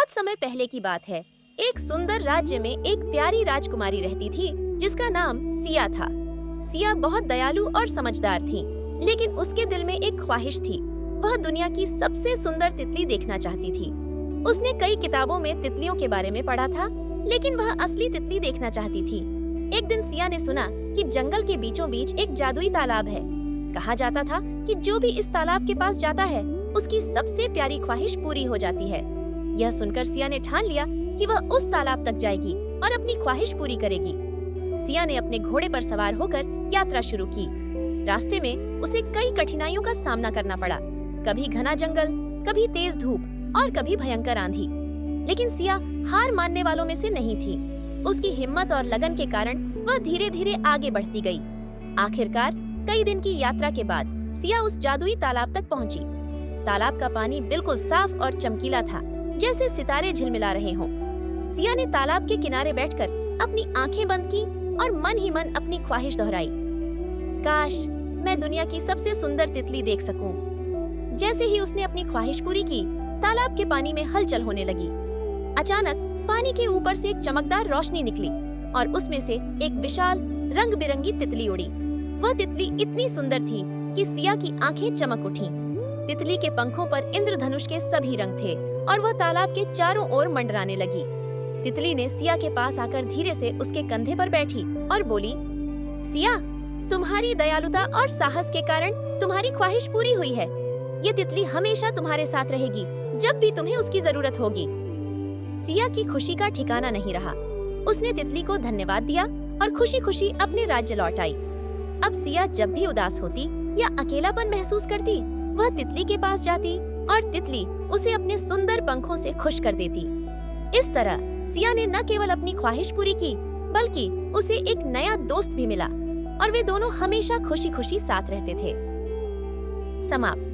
बहुत समय पहले की बात है। एक सुंदर राज्य में एक प्यारी राजकुमारी रहती थी जिसका नाम सिया था। सिया बहुत दयालु और समझदार थी, लेकिन उसके दिल में एक ख्वाहिश थी। वह दुनिया की सबसे सुंदर तितली देखना चाहती थी। उसने कई किताबों में तितलियों के बारे में पढ़ा था, लेकिन वह असली तितली देखना चाहती थी। एक दिन सिया ने सुना कि जंगल के बीचों बीच एक जादुई तालाब है। कहा जाता था कि जो भी इस तालाब के पास जाता है उसकी सबसे प्यारी ख्वाहिश पूरी हो जाती है। यह सुनकर सिया ने ठान लिया कि वह उस तालाब तक जाएगी और अपनी ख्वाहिश पूरी करेगी। सिया ने अपने घोड़े पर सवार होकर यात्रा शुरू की। रास्ते में उसे कई कठिनाइयों का सामना करना पड़ा, कभी घना जंगल, कभी तेज धूप और कभी भयंकर आंधी। लेकिन सिया हार मानने वालों में से नहीं थी। उसकी हिम्मत और लगन के कारण वह धीरे धीरे आगे बढ़ती गई। आखिरकार कई दिन की यात्रा के बाद सिया उस जादुई तालाब तक पहुंची। तालाब का पानी बिल्कुल साफ और चमकीला था, जैसे सितारे झिलमिला रहे हों। सिया ने तालाब के किनारे बैठकर अपनी आंखें बंद की और मन ही मन अपनी ख्वाहिश दोहराई। काश मैं दुनिया की सबसे सुंदर तितली देख सकूं। जैसे ही उसने अपनी ख्वाहिश पूरी की, तालाब के पानी में हलचल होने लगी। अचानक पानी के ऊपर से एक चमकदार रोशनी निकली और उसमें से एक विशाल रंग बिरंगी तितली उड़ी। वह तितली इतनी सुंदर थी कि सिया की आंखें चमक उठीं। तितली के पंखों पर इंद्रधनुष के सभी रंग थे और वह तालाब के चारों ओर मंडराने लगी। तितली ने सिया के पास आकर धीरे से उसके कंधे पर बैठी और बोली, सिया, तुम्हारी दयालुता और साहस के कारण तुम्हारी ख्वाहिश पूरी हुई है। ये तितली हमेशा तुम्हारे साथ रहेगी जब भी तुम्हें उसकी जरूरत होगी। सिया की खुशी का ठिकाना नहीं रहा। उसने तितली को धन्यवाद दिया और खुशी खुशी अपने राज्य लौट आई। अब सिया जब भी उदास होती या अकेलापन महसूस करती, वह तितली के पास जाती और तितली उसे अपने सुंदर पंखों से खुश कर देती। इस तरह सिया ने न केवल अपनी ख्वाहिश पूरी की, बल्कि उसे एक नया दोस्त भी मिला और वे दोनों हमेशा खुशी खुशी साथ रहते थे। समाप्त।